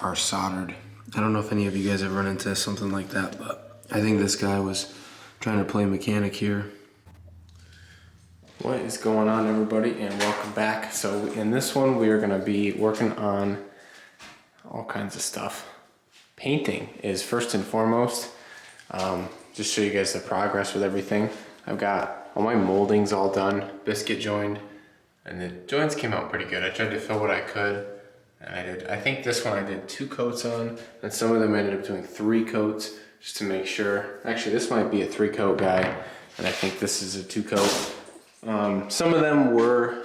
are soldered. I don't know if any of you guys have run into something like that, but I think this guy was trying to play mechanic here. What is going on, everybody, and welcome back. So in this one we are going to be working on all kinds of stuff. Painting is first and foremost. Just show you guys the progress with everything. I've got all my moldings all done, biscuit joined, and the joints came out pretty good. I tried to fill what I could, and I think this one I did 2 coats on, and some of them ended up doing 3 coats just to make sure. Actually, this might be a 3-coat guy, and I think this is a 2-coat. Some of them were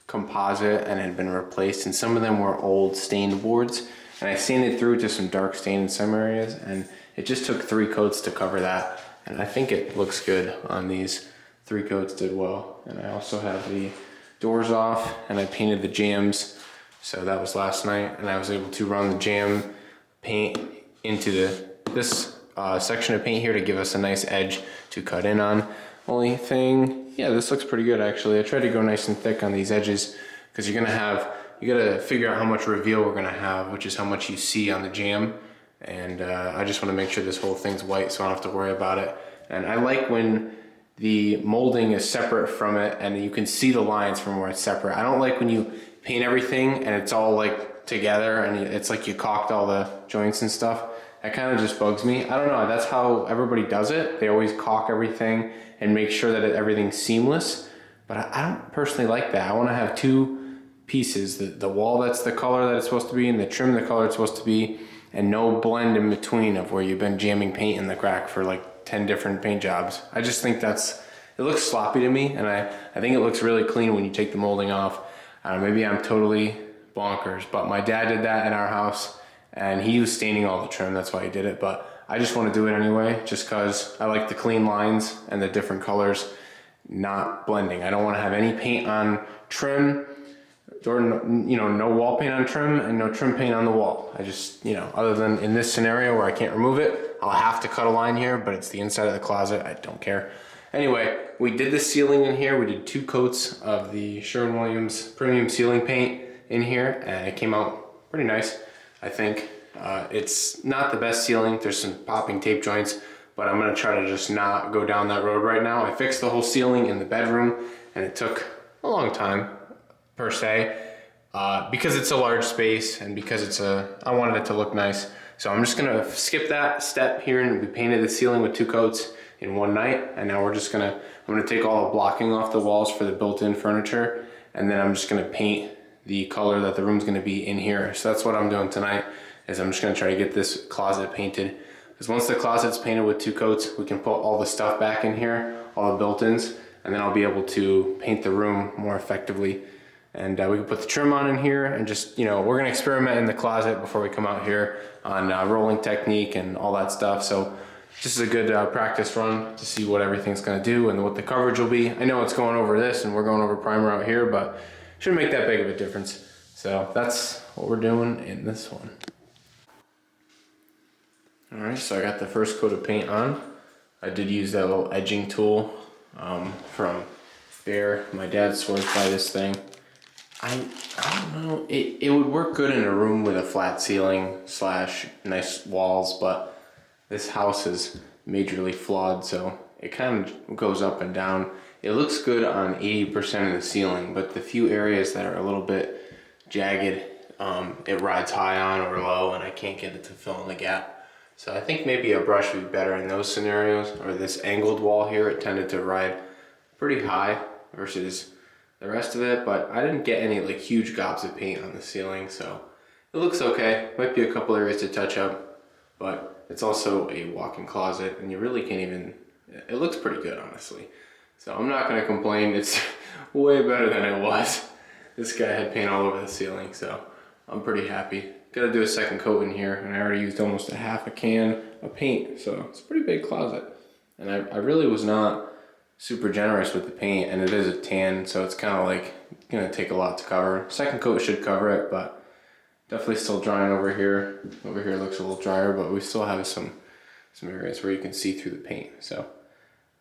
composite and had been replaced, and some of them were old stained boards, and I sanded through to some dark stain in some areas, and it just took 3 coats to cover that, and I think it looks good on these. 3 coats did well. And I also have the doors off, and I painted the jambs, so that was last night, and I was able to run the jam paint into this section of paint here to give us a nice edge to cut in on. Only thing, yeah, this looks pretty good actually. I tried to go nice and thick on these edges because you gotta figure out how much reveal we're gonna have, which is how much you see on the jam. And I just want to make sure this whole thing's white so I don't have to worry about it. And I like when the molding is separate from it and you can see the lines from where it's separate. I don't like when you paint everything and it's all like together and it's like you caulked all the joints and stuff. That kind of just bugs me. I don't know, that's how everybody does it. They always caulk everything and make sure that everything's seamless. But I don't personally like that. I want to have 2 pieces, the wall that's the color that it's supposed to be and the trim the color it's supposed to be, and no blend in between of where you've been jamming paint in the crack for like 10 different paint jobs. I just think it looks sloppy to me, and I think it looks really clean when you take the molding off. Maybe I'm totally bonkers, but my dad did that in our house, and he was staining all the trim, that's why he did it, but I just want to do it anyway, just because I like the clean lines and the different colors not blending. I don't want to have any paint on trim, or no wall paint on trim and no trim paint on the wall. I just, other than in this scenario where I can't remove it, I'll have to cut a line here, but it's the inside of the closet, I don't care. Anyway, we did the ceiling in here. We did 2 coats of the Sherwin-Williams premium ceiling paint in here, and it came out pretty nice, I think. It's not the best ceiling. There's some popping tape joints, but I'm gonna try to just not go down that road right now. I fixed the whole ceiling in the bedroom, and it took a long time, per se, because it's a large space and because I wanted it to look nice. So I'm just gonna skip that step here, and we painted the ceiling with 2 coats in one night. And now I'm gonna take all the blocking off the walls for the built-in furniture, and then I'm just gonna paint the color that the room's gonna be in here. So that's what I'm doing tonight, is I'm just gonna try to get this closet painted. Because once the closet's painted with 2 coats, we can put all the stuff back in here, all the built-ins, and then I'll be able to paint the room more effectively. And we can put the trim on in here, and just, we're gonna experiment in the closet before we come out here on rolling technique and all that stuff. So this is a good practice run to see what everything's gonna do and what the coverage will be. I know it's going over this and we're going over primer out here, but shouldn't make that big of a difference. So that's what we're doing in this one. All right, so I got the first coat of paint on. I did use that little edging tool from Behr. My dad swears by this thing. I don't know, it would work good in a room with a flat ceiling / nice walls, but this house is majorly flawed, so it kind of goes up and down. It looks good on 80% of the ceiling, but the few areas that are a little bit jagged, it rides high on or low, and I can't get it to fill in the gap. So I think maybe a brush would be better in those scenarios, or this angled wall here, it tended to ride pretty high versus the rest of it, but I didn't get any like huge gobs of paint on the ceiling, so it looks okay. Might be a couple areas to touch up, but it's also a walk-in closet, and you really can't even, it looks pretty good, honestly. So I'm not gonna complain, it's way better than it was. This guy had paint all over the ceiling, so I'm pretty happy. Gotta do a second coat in here, and I already used almost a half a can of paint, so it's a pretty big closet. And I really was not super generous with the paint, and it is a tan, so it's kind of like gonna take a lot to cover. Second coat should cover it, but definitely still drying over here. Over here looks a little drier, but we still have some areas where you can see through the paint. So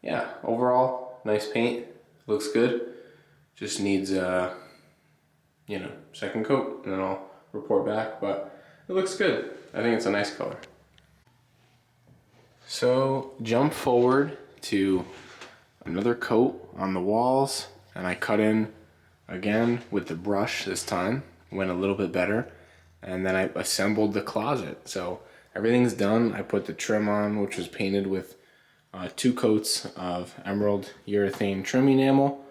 yeah, overall nice paint, looks good. Just needs second coat, and then I'll report back. But it it looks good. I think it's a nice color. So jump forward to another coat on the walls, and I cut in again with the brush this time. Went a little bit better, and then I assembled the closet. So everything's done. I put the trim on, which was painted with 2 coats of emerald urethane trim enamel,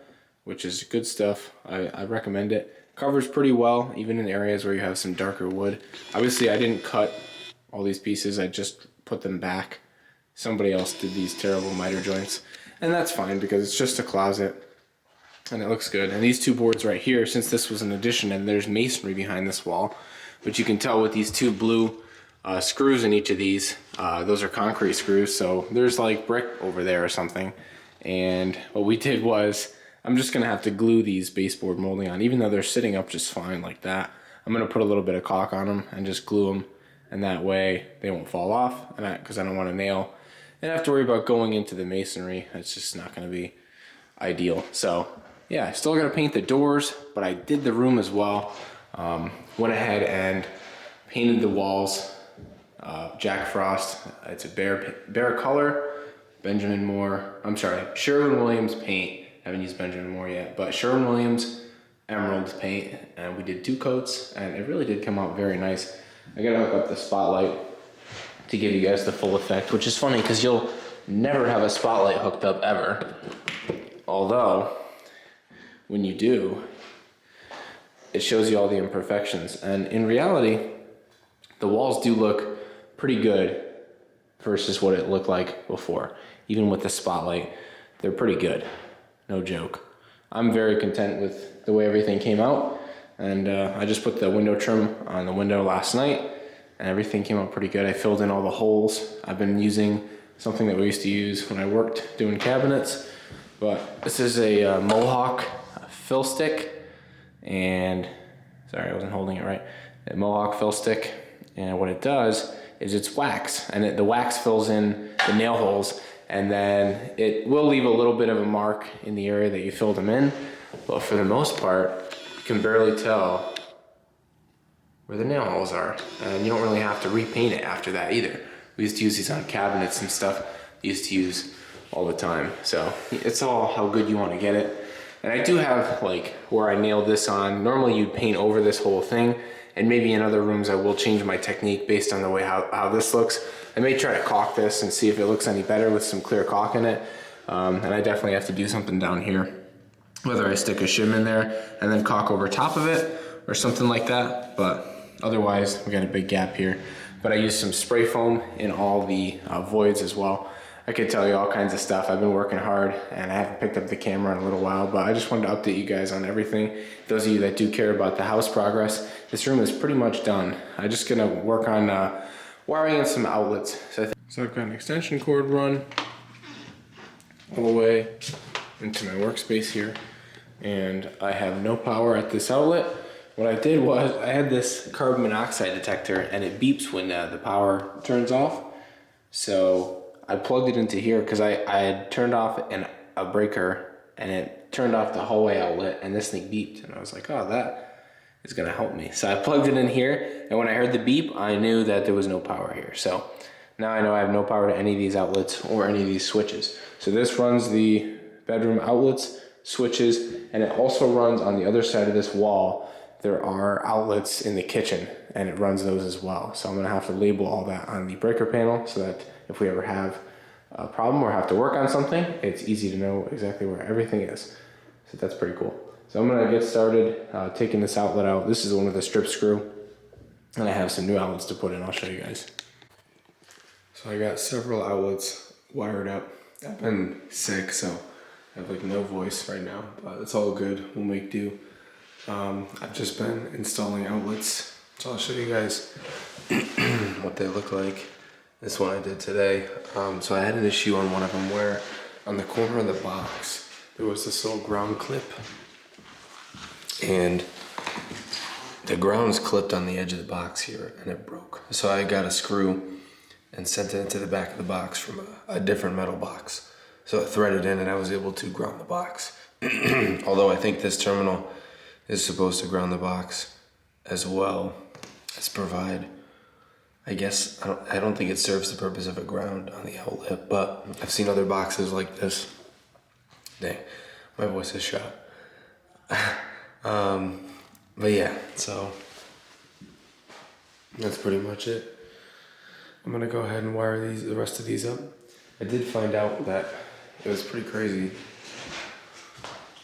which is good stuff. I recommend it. Covers pretty well, even in areas where you have some darker wood. Obviously, I didn't cut all these pieces. I just put them back. Somebody else did these terrible miter joints, and that's fine because it's just a closet and it looks good. And these 2 boards right here, since this was an addition and there's masonry behind this wall, but you can tell with these 2 blue screws in each of these, those are concrete screws, so there's like brick over there or something. And what we did was, I'm just gonna have to glue these baseboard molding on, even though they're sitting up just fine like that. I'm gonna put a little bit of caulk on them and just glue them, and that way they won't fall off, and because I don't want to nail and have to worry about going into the masonry. It's just not gonna be ideal. So yeah, I still gotta paint the doors, but I did the room as well. Went ahead and painted the walls. Jack Frost, it's a Bear color, Sherwin-Williams paint. I haven't used Benjamin Moore yet, but Sherwin-Williams emerald paint, and we did 2 coats, and it really did come out very nice. I gotta hook up the spotlight to give you guys the full effect, which is funny because you'll never have a spotlight hooked up ever. Although, when you do, it shows you all the imperfections, and in reality, the walls do look pretty good versus what it looked like before. Even with the spotlight, they're pretty good. No joke. I'm very content with the way everything came out, and I just put the window trim on the window last night, and everything came out pretty good. I filled in all the holes. I've been using something that we used to use when I worked doing cabinets, but this is a Mohawk fill stick, and sorry, I wasn't holding it right. A Mohawk fill stick, and what it does is it's wax, and the wax fills in the nail holes, and then it will leave a little bit of a mark in the area that you filled them in, but for the most part, you can barely tell where the nail holes are, and you don't really have to repaint it after that either. We used to use these on cabinets and stuff. We used to use all the time, so it's all how good you want to get it. And I do have like where I nailed this on. Normally you'd paint over this whole thing, and maybe in other rooms I will change my technique based on the way how this looks. I may try to caulk this and see if it looks any better with some clear caulk in it. And I definitely have to do something down here. Whether I stick a shim in there and then caulk over top of it or something like that. But otherwise, we got a big gap here. But I used some spray foam in all the voids as well. I could tell you all kinds of stuff. I've been working hard and I haven't picked up the camera in a little while, but I just wanted to update you guys on everything. Those of you that do care about the house progress, this room is pretty much done. I'm just gonna work on wiring in some outlets. So I've got an extension cord run all the way into my workspace here, and I have no power at this outlet. What I did was I had this carbon monoxide detector, and it beeps when the power turns off. So I plugged it into here because I had turned off a breaker, and it turned off the hallway outlet, and this thing beeped, and I was like, oh, that is gonna help me. So I plugged it in here, and when I heard the beep, I knew that there was no power here. So now I know I have no power to any of these outlets or any of these switches. So this runs the bedroom outlets, switches, and it also runs on the other side of this wall. There are outlets in the kitchen, and it runs those as well. So I'm gonna have to label all that on the breaker panel so that if we ever have a problem or have to work on something, it's easy to know exactly where everything is. So that's pretty cool. So I'm gonna get started taking this outlet out. This is the one with the strip screw, and I have some new outlets to put in. I'll show you guys. So I got several outlets wired up. I've been sick, so I have like no voice right now, but it's all good. We'll make do. I've just been installing outlets, so I'll show you guys what they look like. This one I did today. So I had an issue on one of them where on the corner of the box, there was this little ground clip, and the ground's clipped on the edge of the box here, and it broke. So I got a screw and sent it into the back of the box from a different metal box. So it threaded in, and I was able to ground the box. Although I think this terminal is supposed to ground the box as well as provide I guess I don't think it serves the purpose of a ground on the outlet, but I've seen other boxes like this. Dang, my voice is shot. But yeah, so that's pretty much it. I'm gonna go ahead and wire the rest of these up. I did find out that it was pretty crazy.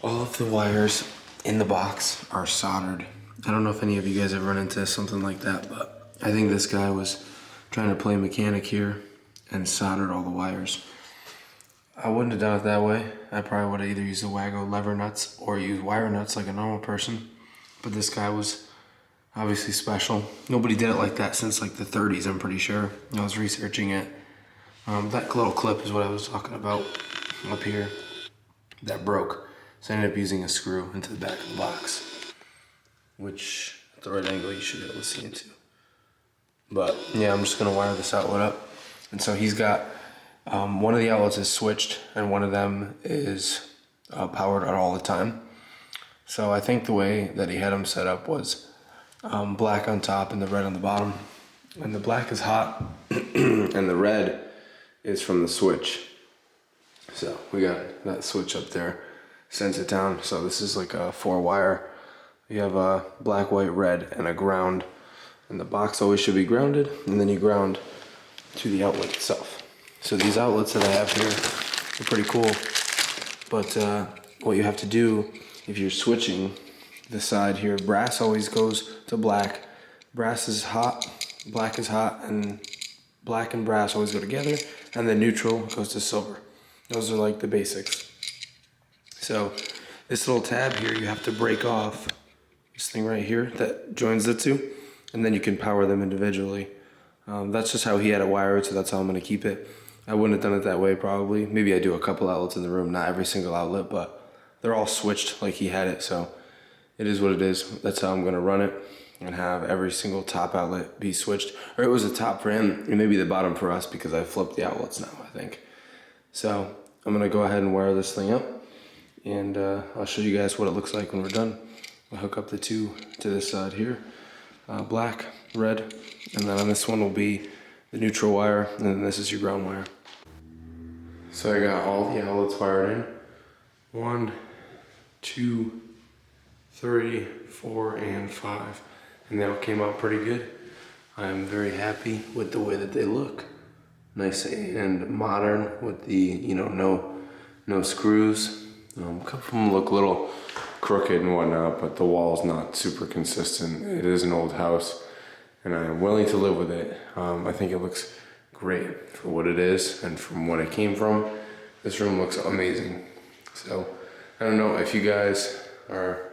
All of the wires in the box are soldered. I don't know if any of you guys have run into something like that, but I think this guy was trying to play mechanic here and soldered all the wires. I wouldn't have done it that way. I probably would have either used the Wago lever nuts or used wire nuts like a normal person. But this guy was obviously special. Nobody did it like that since like the 30s, I'm pretty sure. I was researching it. That little clip is what I was talking about up here that broke. So I ended up using a screw into the back of the box, which at the right angle you should be able to see into. But yeah, I'm just gonna wire this outlet up. And so he's got, one of the outlets is switched and one of them is powered on all the time. So I think the way that he had them set up was black on top and the red on the bottom. And the black is hot and the red is from the switch. So we got that switch up there, sends it down. So this is like a 4-wire. You have a black, white, red, and a ground. And the box always should be grounded, and then you ground to the outlet itself. So these outlets that I have here are pretty cool. But what you have to do if you're switching the side here, brass always goes to black. Brass is hot, black is hot, and black and brass always go together. And then neutral goes to silver. Those are like the basics. So this little tab here, you have to break off this thing right here that joins the two, and then you can power them individually. That's just how he had it wired, so that's how I'm gonna keep it. I wouldn't have done it that way probably. Maybe I do a couple outlets in the room, not every single outlet, but they're all switched like he had it, so it is what it is. That's how I'm gonna run it and have every single top outlet be switched. Or it was a top for him, and maybe the bottom for us because I flipped the outlets now, I think. So I'm gonna go ahead and wire this thing up, and I'll show you guys what it looks like when we're done. I'll hook up the two to this side here, black, red, and then on this one will be the neutral wire, and then this is your ground wire. So I got all the outlets wired in. 1, 2, 3, 4, and 5. And they all came out pretty good. I am very happy with the way that they look. Nice and modern with the, you know, no screws. A couple of them look a little crooked and whatnot, but the wall's not super consistent. It is an old house, and I am willing to live with it. I think it looks great for what it is and from what it came from. This room looks amazing. So I don't know if you guys are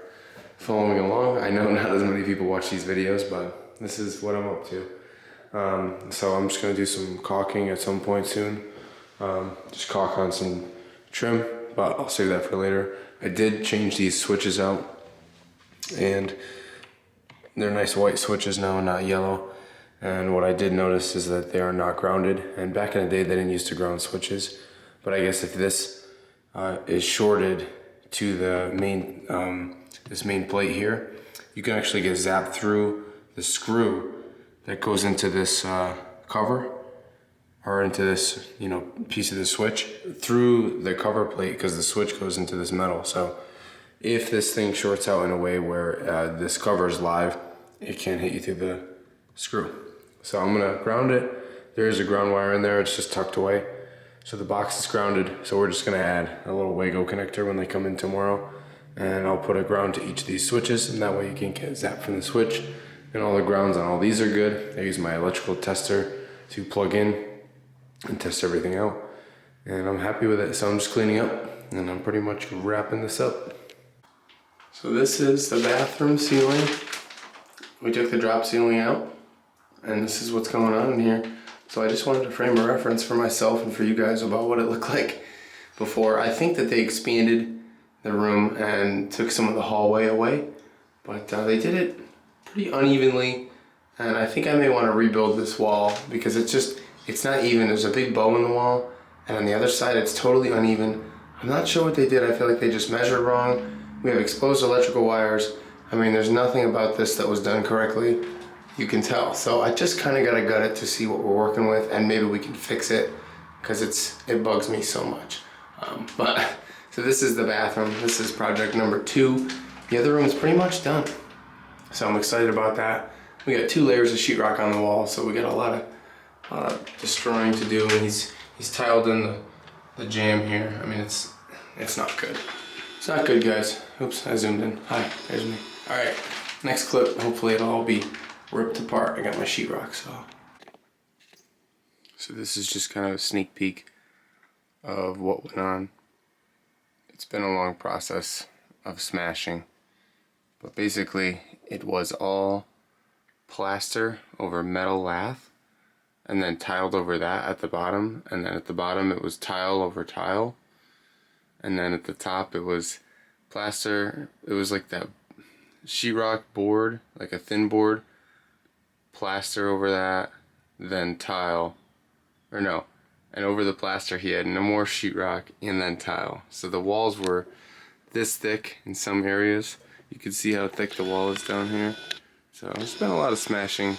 following along. I know not as many people watch these videos, but this is what I'm up to. So I'm just gonna do some caulking at some point soon. Just caulk on some trim, but I'll save that for later. I did change these switches out, and they're nice white switches now, not yellow. And what I did notice is that they are not grounded. And back in the day, they didn't use to ground switches. But I guess if this is shorted to the main, this main plate here, you can actually get zapped through the screw that goes into this cover, or into this, you know, piece of the switch through the cover plate, because the switch goes into this metal. So if this thing shorts out in a way where this cover is live, it can't hit you through the screw. So I'm gonna ground it. There is a ground wire in there, it's just tucked away. So the box is grounded, so we're just gonna add a little Wago connector when they come in tomorrow. And I'll put a ground to each of these switches, and that way you can't get zapped from the switch. And all the grounds on all these are good. I use my electrical tester to plug in and test everything out. And I'm happy with it, so I'm just cleaning up, and I'm pretty much wrapping this up. So this is the bathroom ceiling. We took the drop ceiling out, and this is what's going on in here. So I just wanted to frame a reference for myself and for you guys about what it looked like before. I think that they expanded the room and took some of the hallway away, but they did it pretty unevenly, and I think I may want to rebuild this wall because it's not even. There's a big bow in the wall, and on the other side it's totally uneven. I'm not sure what they did. I feel like they just measured wrong. We have exposed electrical wires. I mean, there's nothing about this that was done correctly. you can tell. So I just kind of got to gut it to see what we're working with, and maybe we can fix it, because it bugs me so much. But so this is the bathroom. This is project number 2. The other room is pretty much done. So I'm excited about that. We got 2 layers of sheetrock on the wall, so we got a lot of destroying to do. And he's tiled in the jamb here. I mean, it's not good. It's not good, guys. Oops, I zoomed in. Hi, there's me. All right, next clip. Hopefully it'll all be ripped apart. I got my sheetrock, so this is just kind of a sneak peek of what went on. It's been a long process of smashing, but basically it was all plaster over metal lath, and then tiled over that at the bottom, and then at the bottom it was tile over tile, and then at the top it was plaster. It was like that sheetrock board, like a thin board, plaster over that, then tile, or no, and over the plaster he had no more sheetrock and then tile. So the walls were this thick in some areas. You can see how thick the wall is down here. So it's been a lot of smashing,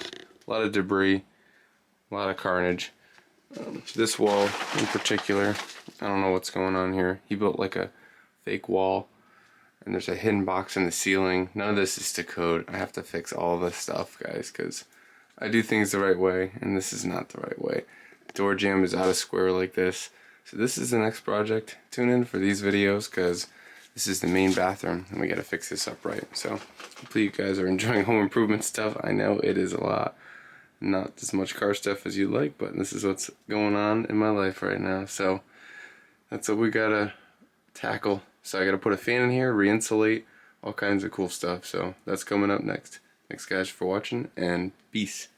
a lot of debris, a lot of carnage. This wall in particular, I don't know what's going on here. He built like a fake wall, and there's a hidden box in the ceiling. None of this is to code. I have to fix all this stuff, guys, because I do things the right way, and this is not the right way. Door jamb is out of square like this. So this is the next project. Tune in for these videos, because this is the main bathroom, and we gotta fix this up right. So hopefully you guys are enjoying home improvement stuff. I know it is a lot. Not as much car stuff as you'd like, but this is what's going on in my life right now. So that's what we gotta tackle. So I gotta put a fan in here, re-insulate, all kinds of cool stuff. So that's coming up next. Thanks guys for watching, and peace.